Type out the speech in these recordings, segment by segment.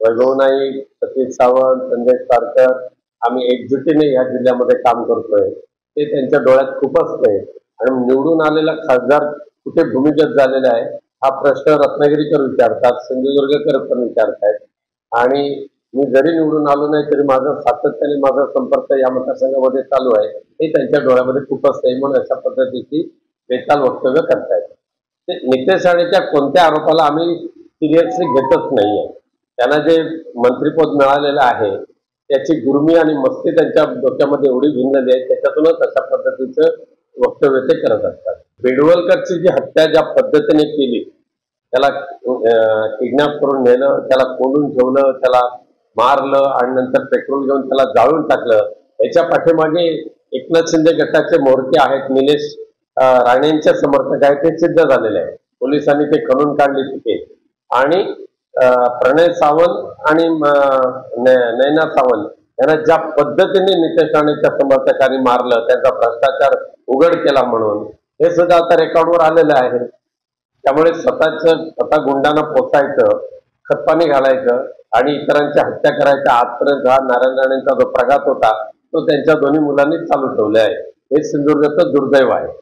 वैभव नाईक, सतीश सावंत, संजय सारकर आम्ही एकजुटीने या जिल्ह्यामध्ये काम करतोय ते त्यांच्या डोळ्यात खूप असते आणि निवडून आलेला खासदार कुठे भूमिगत झालेला आहे हा प्रश्न रत्नागिरीकर विचारतात, सिंधुदुर्गकर पण विचारतायत आणि मी जरी निवडून आलो नाही तरी माझा सातत्याने माझा संपर्क या मतदारसंघामध्ये चालू आहे हे त्यांच्या डोळ्यामध्ये खूप असते म्हणून अशा पद्धतीची बेताल वक्तव्य करतायत। ते नितेश राणेच्या कोणत्या आरोपाला आम्ही सिरियसली घेतच नाहीये। त्यांना जे मंत्रिपद मिळालेलं आहे त्याची गुरमी आणि मस्ती त्यांच्या डोक्यामध्ये एवढी भिनलेली आहे त्याच्यातूनच अशा पद्धतीचं वक्तव्य ते करत असतात। बेडवलकरची जी हत्या ज्या पद्धतीने केली, त्याला किडनॅप करून नेलं, त्याला कोंडून ठेवलं, त्याला मारलं आणि नंतर पेट्रोल घेऊन त्याला जाळून टाकलं, याच्या पाठीमागे एकनाथ शिंदे गटाचे म्होरके आहेत, निलेश राणेंचे समर्थक आहेत, ते सिद्ध झालेले आहे। पोलिसांनी ते खणून काढले तिथे आणि प्रणय सावंत आणि नैना सावंत यांना ज्या पद्धतीने नितेश राणेच्या समर्थकांनी मारलं, त्यांचा भ्रष्टाचार उघड केला म्हणून हे सुद्धा आता रेकॉर्डवर आलेलं आहे। त्यामुळे स्वतः गुंडांना पोचायचं, खतपाणी घालायचं आणि इतरांची हत्या करायच्या आजपर्यंत हा नारायण राणेंचा जो प्रघात होता तो त्यांच्या दोन्ही मुलांनी चालू ठेवले आहे। हे सिंधुदुर्गाचं दुर्दैव आहे।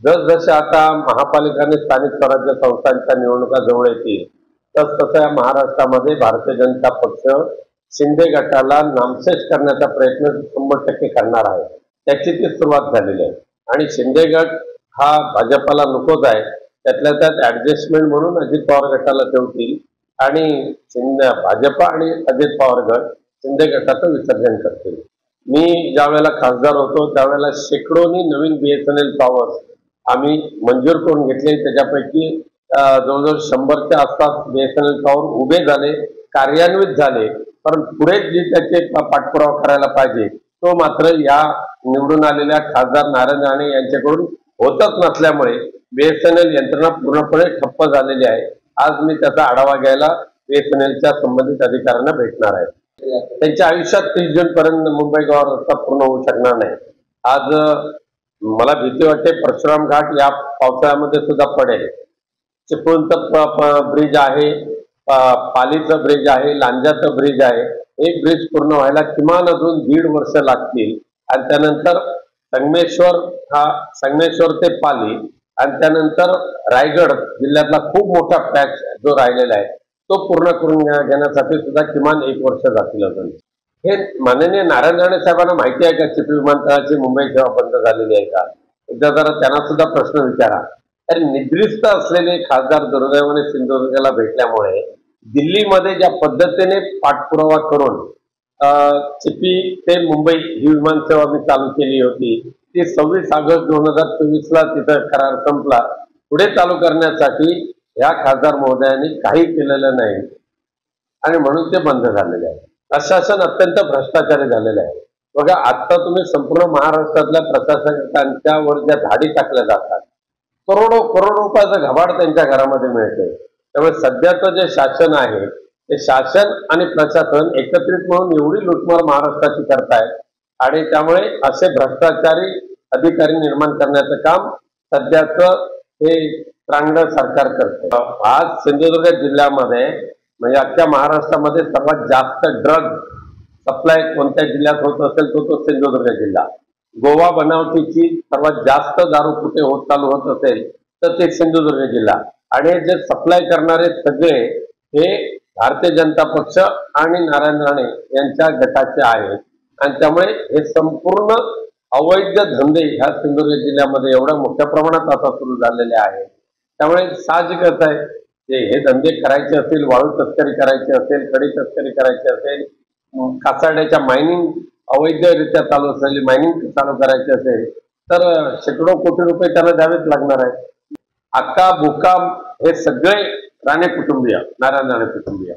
जसजसे आता महापालिका आणि स्थानिक स्वराज्य संस्थांच्या निवडणुका जवळ येतील तसतसं या महाराष्ट्रामध्ये भारतीय जनता पक्ष शिंदे गटाला नामशेष करण्याचा प्रयत्न 100% करणार आहे। त्याची ती सुरुवात झालेली आहे आणि शिंदे गट हा भाजपाला नकोच आहे, त्यातल्या त्यात ऍडजस्टमेंट म्हणून अजित पवार गटाला ठेवतील आणि भाजपा आणि अजित पवार गट शिंदे गटाचं विसर्जन करतील। मी ज्या वेळेला खासदार होतो त्यावेळेला शेकडोनी नवीन BSNL टॉवर्स आम्ही मंजूर करून घेतले, त्याच्यापैकी जवळजवळ 100च्या आसपास BSNL टॉवर उभे झाले, कार्यान्वित झाले, पण पुढे जी त्याचे पाठपुरावा करायला पाहिजे तो मात्र या निवडून आलेल्या खासदार नारायण राणे यांच्याकडून होतच नसल्यामुळे BSNL यंत्रणा पूर्णपणे ठप्प झालेली आहे। आज मी त्याचा आढावा घ्यायला BSNLच्या संबंधित अधिकाऱ्यांना भेटणार आहे। त्यांच्या आयुष्यात 30 जून पर्यंत मुंबई गोवा रस्ता पूर्ण होऊ शकणार नाही। आज मला भीती वाटते परशुराम घाट या पावसाळ्यामध्ये सुद्धा पडेल। चिपळूणचं ब्रिज आहे, पालीचं ब्रिज आहे, लांजाचं ब्रिज आहे, एक ब्रिज पूर्ण व्हायला किमान अजून 1.5 वर्ष लागतील आणि त्यानंतर संगमेश्वर ते पाली आणि त्यानंतर रायगड जिल्ह्यातला खूप मोठा पॅच जो राहिलेला आहे तो पूर्ण करून घेण्यासाठी सुद्धा किमान 1 वर्ष जातील अजून। हे माननीय नारायण राणे साहेबांना माहिती आहे का चिपी विमानतळाची मुंबई सेवा बंद झालेली आहे का? एकदा जरा त्यांना सुद्धा प्रश्न विचारा। तर निद्रिस्त असलेले खासदार दुर्दैवाने सिंधुदुर्गाला भेटल्यामुळे दिल्लीमध्ये ज्या पद्धतीने पाठपुरावा करून चिपी ते मुंबई ही विमानसेवा मी चालू केली होती ती 26 ऑगस्ट 2024ला तिथं करार संपला। पुढे चालू करण्यासाठी या खासदार महोदयांनी काही केलेलं नाही आणि म्हणून ते बंद झालेले आहे। प्रशासन अत्यंत भ्रष्टाचारी झालेलं आहे। बघा आता तुम्ही संपूर्ण महाराष्ट्रातल्या प्रशासकांच्यावर ज्या धाडी टाकल्या जातात, करोडो रुपयाचं घबाड त्यांच्या घरामध्ये मिळते। त्यामुळे सध्याचं जे शासन आहे ते शासन आणि प्रशासन एकत्रित म्हणून एवढी लुटमार महाराष्ट्राची करतायत आणि त्यामुळे असे भ्रष्टाचारी अधिकारी निर्माण करण्याचं काम सध्याचं हे त्रांगडं सरकार करते। आज सिंधुदुर्ग जिल्ह्यामध्ये म्हणजे अख्ख्या महाराष्ट्रामध्ये सर्वात जास्त ड्रग सप्लाय कोणत्या जिल्ह्यात होत असेल तो सिंधुदुर्ग जिल्हा। गोवा बनावटीची सर्वात जास्त दारू कुठे चालू होत असेल तर ते सिंधुदुर्ग जिल्हा आणि जे सप्लाय करणारे सगळे हे भारतीय जनता पक्ष आणि नारायण राणे यांच्या गटाचे आहेत आणि त्यामुळे हे संपूर्ण अवैध धंदे ह्या सिंधुदुर्ग जिल्ह्यामध्ये एवढ्या मोठ्या प्रमाणात आता सुरू झालेले आहेत। त्यामुळे साहजिकच आहे हे धंदे करायचे असतील, वाळू तस्करी करायची असेल, खडी तस्करी करायची असेल, कासाड्याच्या मायनिंग अवैधरित्या चालू असलेली मायनिंग चालू करायची असेल तर शेकडो कोटी रुपये त्यांना द्यावेच लागणार आहे। अक्का बुक्का हे सगळे राणे कुटुंबीय, नारायण राणे कुटुंबीय।